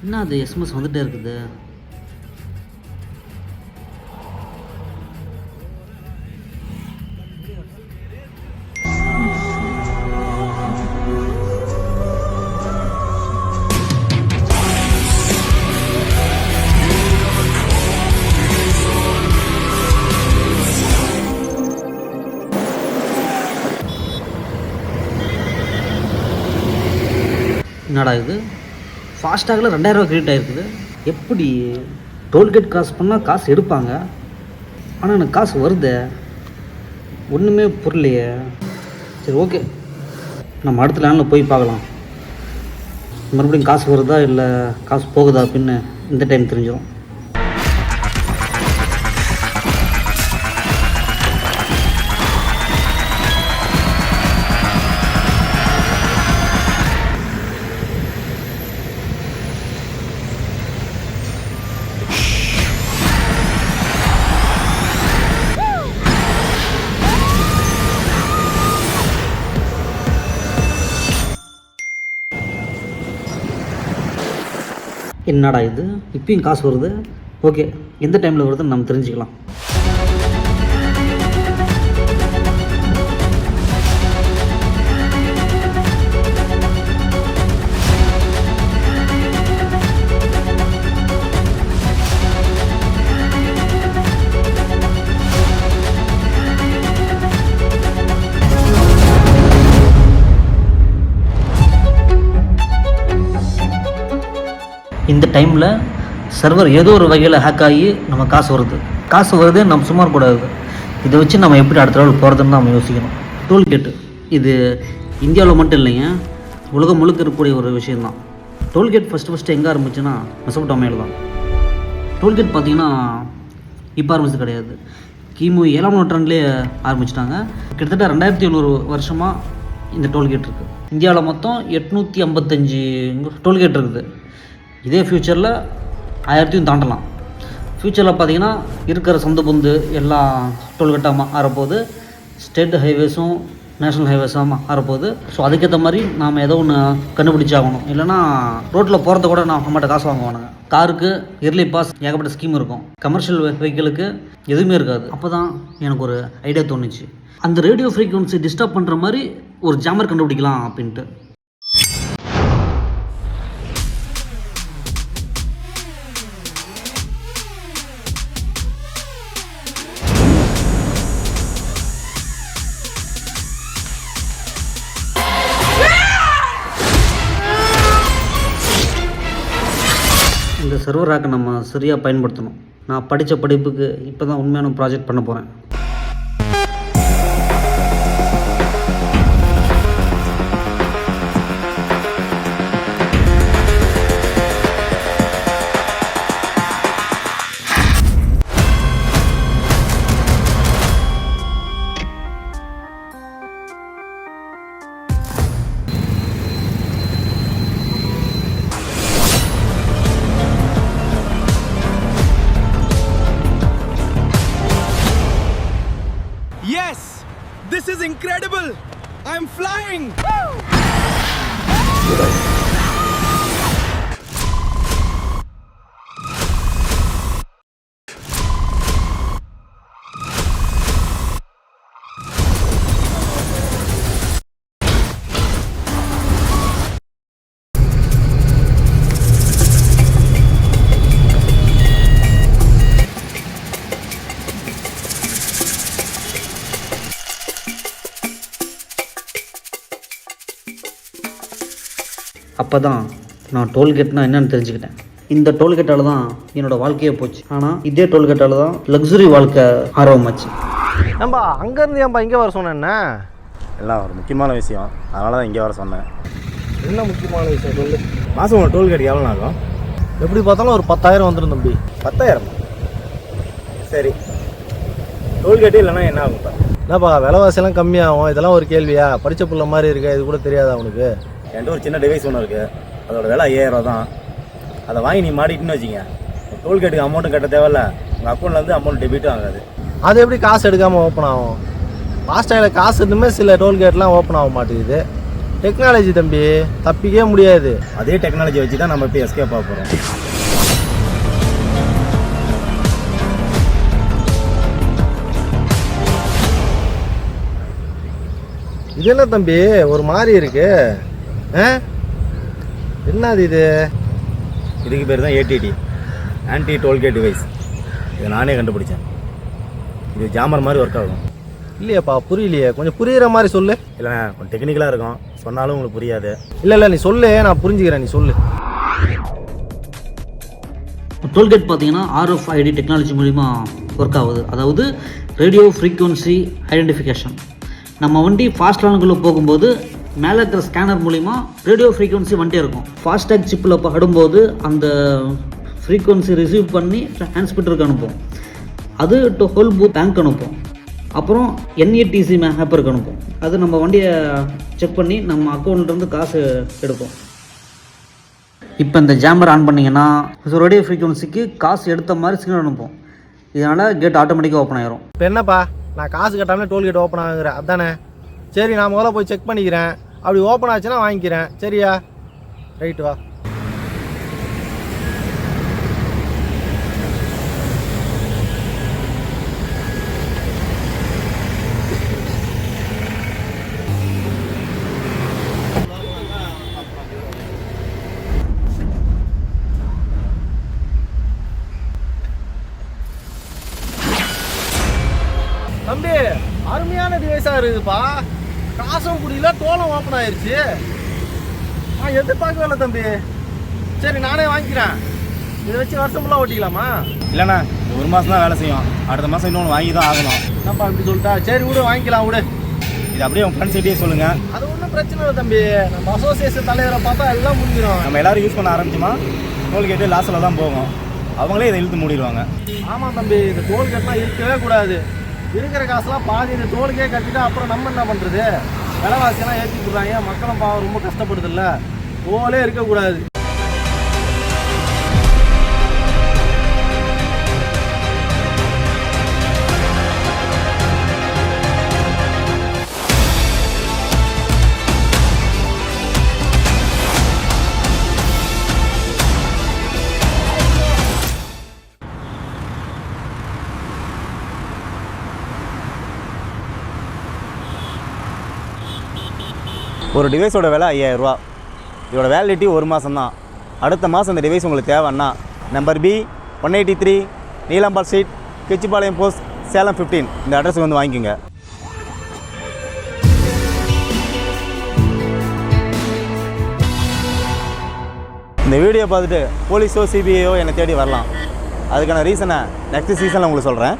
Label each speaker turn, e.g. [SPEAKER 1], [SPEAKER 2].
[SPEAKER 1] என்ன அது எஸ்எம்எஸ் வந்துகிட்டே இருக்குது. என்னடா இது, ஃபாஸ்டாகில் 2000 ரூபா கிரெடிட் ஆகிருக்குது. எப்படி டோல்கேட் காசு பண்ணால் காசு எடுப்பாங்க, ஆனால் எனக்கு காசு வருது, ஒன்றுமே புரியலையே. சரி ஓகே, நம்ம அடுத்த லேண்டில் போய் பார்க்கலாம். மறுபடியும் காசு வருதா இல்லை காசு போகுதா அப்படின்னு இந்த டைம் தெரிஞ்சிடும். என்னடா இது, இப்பயும் காசு வருது. ஓகே, எந்த டைமில் வருதுன்னு நம்ம தெரிஞ்சுக்கலாம். இந்த டைமில் சர்வர் ஏதோ ஒரு வகையில் ஹேக் ஆகி நம்ம காசு வருது, நம்ம சும்மா இருக்கக்கூடாது. இதை வச்சு நம்ம எப்படி அடுத்த லெவல் போகிறதுன்னு நம்ம யோசிக்கணும். டோல்கேட்டு இது இந்தியாவில் மட்டும் இல்லைங்க, உலகம் முழுக்க இருக்கக்கூடிய ஒரு விஷயந்தான். டோல்கேட் ஃபஸ்ட்டு எங்கே ஆரம்பிச்சுன்னா மெசொப்பொட்டாமியாவில் தான். டோல்கேட் பார்த்திங்கன்னா இப்போ ஆரம்பிச்சது கிடையாது, கிமு 7ஆம் நூற்றாண்டுலேயே ஆரம்பிச்சிட்டாங்க. கிட்டத்தட்ட 2700 வருஷமாக இந்த டோல்கேட் இருக்குது. இந்தியாவில் மொத்தம் 855 டோல்கேட் இருக்குது. இதே ஃப்யூச்சரில் 1000 தாண்டலாம். ஃப்யூச்சரில் பார்த்திங்கன்னா இருக்கிற சொந்த புந்து எல்லா டோல்கேட்டாக ஆறப்போகுது, ஸ்டேட் ஹைவேஸும் நேஷ்னல் ஹைவேஸும் ஆறப்போகுது. ஸோ அதுக்கேற்ற மாதிரி நாம் ஏதோ ஒன்று கண்டுபிடிச்சாகணும். இல்லைனா ரோட்டில் போகிறத கூட நம்மகிட்ட காசு வாங்குவானுங்க. காருக்கு இயர்லி பாஸ் ஏகப்பட்ட ஸ்கீம் இருக்கும், கமர்ஷியல் வெஹிக்கிளுக்கு எதுவுமே இருக்காது. அப்போ தான் எனக்கு ஒரு ஐடியா தோணுச்சு, அந்த ரேடியோ ஃப்ரீக்வன்சி டிஸ்டர்ப் பண்ணுற மாதிரி ஒரு ஜாமர் கண்டுபிடிக்கலாம் அப்படின்ட்டு. இந்த சர்வர் ஹேக்கை நம்ம சரியாக பயன்படுத்தணும். நான் படித்த படிப்புக்கு இப்போ தான் உண்மையான ப்ராஜெக்ட் பண்ண போகிறேன்.
[SPEAKER 2] Yes! This is incredible! I'm flying!
[SPEAKER 1] அப்போ தான் நான் டோல்கேட்னா என்னென்னு தெரிஞ்சுக்கிட்டேன். இந்த டோல்கேட்டால் தான் என்னோடய வாழ்க்கையே போச்சு. ஆனால் இதே டோல்கேட்டால் தான் லக்ஸுரி வாழ்க்கை ஆரம்பமாச்சு.
[SPEAKER 3] ஏன்பா அங்கேருந்து ஏன்பா இங்கே வர சொன்னேன்னா?
[SPEAKER 4] எல்லாம் ஒரு முக்கியமான விஷயம், அதனால தான் இங்கே வர சொன்னேன்.
[SPEAKER 3] என்ன முக்கியமான விஷயம் சொல்லு.
[SPEAKER 4] மாதம் உங்கள் டோல்கேட் எவ்வளோ ஆகும்?
[SPEAKER 3] எப்படி பார்த்தாலும் ஒரு 10,000 வந்துடும் தம்பி.
[SPEAKER 4] 10,000? சரி, டோல்கேட்டு இல்லைன்னா என்ன ஆகும்ப்பா?
[SPEAKER 3] என்னப்பா விலைவாசியெல்லாம் கம்மியாகும், இதெல்லாம் ஒரு கேள்வியா? படித்த பிள்ளை மாதிரி இருக்கா, இது கூட தெரியாதா அவனுக்கு?
[SPEAKER 4] என்கிட்ட ஒரு சின்ன டிவைஸ் ஒன்று இருக்குது, அதோட விலை 5000 தான். அதை வாங்கி நீ மாட்டிட்டுன்னு வச்சிங்க, டோல்கேட்டுக்கு அமௌண்ட்டும் கட்ட தேவையில்ல, உங்கள் அக்கௌண்ட்லேருந்து அமௌண்ட் டெபிட்டும் ஆகாது.
[SPEAKER 3] அது எப்படி காசு எடுக்காமல் ஓப்பன் ஆகும்? ஃபாஸ்டாகில் காசு இருந்துமே சில டோல்கேட்லாம் ஓப்பன் ஆக மாட்டேங்குது. டெக்னாலஜி தம்பி, தப்பிக்கவே முடியாது.
[SPEAKER 4] அதே டெக்னாலஜி வச்சு தான் நம்ம இப்போ எஸ்கேப் ஆக போகிறோம்.
[SPEAKER 3] இது என்ன தம்பி ஒரு மாதிரி இருக்கு? என்னது இது?
[SPEAKER 4] இதுக்கு பேர் தான் ஏடிடி, ஆன்டி டோல்கேட் டிவைஸ். இதை நானே கண்டுபிடிச்சேன். இது ஜாமர் மாதிரி ஒர்க் ஆகும்.
[SPEAKER 3] இல்லையாப்பா, புரியலையே, கொஞ்சம் புரியுற மாதிரி சொல்லு.
[SPEAKER 4] இல்லைண்ணா, கொஞ்சம் டெக்னிக்கலாக இருக்கும், சொன்னாலும் உங்களுக்கு புரியாது.
[SPEAKER 3] இல்லை நீ சொல்லு, நான் புரிஞ்சுக்கிறேன், நீ சொல்லு.
[SPEAKER 1] டோல்கேட் பார்த்தீங்கன்னா RFID டெக்னாலஜி மூலிமா ஒர்க் ஆகுது. அதாவது ரேடியோ ஃப்ரீக்வன்சி ஐடென்டிஃபிகேஷன். நம்ம வண்டி ஃபாஸ்ட் லானுக்குள்ளே போகும்போது மேலே இருக்கிற ஸ்கேனர் மூலிமா ரேடியோ ஃப்ரீக்வன்சி வண்டி இருக்கும். ஃபாஸ்டேக் சிப்பில் படும்போது அந்த ஃப்ரீக்வன்சி ரிசீவ் பண்ணி டிரான்ஸ்மிட்டருக்கு அனுப்பும். அது ஹோல் பூத் பேங்க் அனுப்பும். அப்புறம் NETC ஆப்பருக்கு அனுப்பும். அது நம்ம வண்டியை செக் பண்ணி நம்ம அக்கௌண்ட்லேருந்து காசு எடுப்போம். இப்போ இந்த ஜாமர் ஆன் பண்ணிங்கன்னா ரேடியோ ஃப்ரீக்வன்சிக்கு காசு எடுத்த மாதிரி சிக்னல் அனுப்பும். இதனால் கேட் ஆட்டோமேட்டிக்காக ஓப்பன் ஆயிரும்.
[SPEAKER 3] இப்போ என்னப்பா, நான் காசு கட்டாமல் டோல்கேட் ஓப்பன் ஆகுறேன் அதானே? சரி, நான் முதல்ல போய் செக் பண்ணிக்கிறேன். அப்படி ஓப்பன் ஆச்சுன்னா வாங்கிக்கிறேன். சரியா? ரைட்டு, வா. தம்பி, அருமையான டிவைஸாக இருக்குதுப்பா. காசும் புரியல, டோலும் ஓப்பன் ஆயிடுச்சு. நான் எதிர்பார்க்கவே இல்லை தம்பி. சரி, நானே வாங்கிக்கிறேன். இதை வச்சு வருஷம் ஃபுல்லாக ஓட்டிக்கலாமா?
[SPEAKER 4] இல்லைண்ணா, ஒரு மாதம் தான் வேலை செய்யும். அடுத்த மாதம் இன்னொன்று வாங்கி தான் ஆகணும்.
[SPEAKER 3] என்னப்பா இப்படி சொல்லிட்டா? சரி விடு, வாங்கிக்கலாம் விடு.
[SPEAKER 4] இது அப்படியே உங்கள் ஃப்ரெண்ட்ஸ்கிட்டே சொல்லுங்கள்.
[SPEAKER 3] அது ஒன்றும் பிரச்சனை இல்லை தம்பி. நம்ம அசோசியேஷன் தலைவரை பார்த்தா எல்லாம் முடிஞ்சிடும்.
[SPEAKER 4] நம்ம எல்லோரும் யூஸ் பண்ண ஆரம்பிச்சோமா டோல்கேட்டு லாஸ்ட்டில் தான் போகும். அவங்களே இதை இழுத்து மூடிடுவாங்க.
[SPEAKER 3] ஆமாம் தம்பி, இந்த டோல்கேட்லாம் இருக்கவே கூடாது. இருக்கிற காசுலாம் பாதி இந்த டோலுக்கே கட்டிட்டு அப்புறம் நம்ம என்ன பண்ணுறது? விலைவாசியெல்லாம் ஏற்றி கொடுறாங்க. மக்களும் பாவம் ரொம்ப கஷ்டப்படுது. இல்லை, டோலே இருக்கக்கூடாது.
[SPEAKER 4] ஒரு டிவைஸோட விலை 5000 ரூபா. இதோட வேலிடிட்டி ஒரு மாதம் தான். அடுத்த மாதம் இந்த டிவைஸ் உங்களுக்கு தேவைன்னா number B 183 Neelambal street, Kichipalayam post, Salem 15 இந்த அட்ரஸுக்கு வந்து வாங்கிக்கோங்க. இந்த வீடியோ பார்த்துட்டு போலீஸோ CBIயோ என்னை தேடி வரலாம். அதுக்கான ரீசனை நெக்ஸ்ட் சீசனில் உங்களுக்கு சொல்கிறேன்.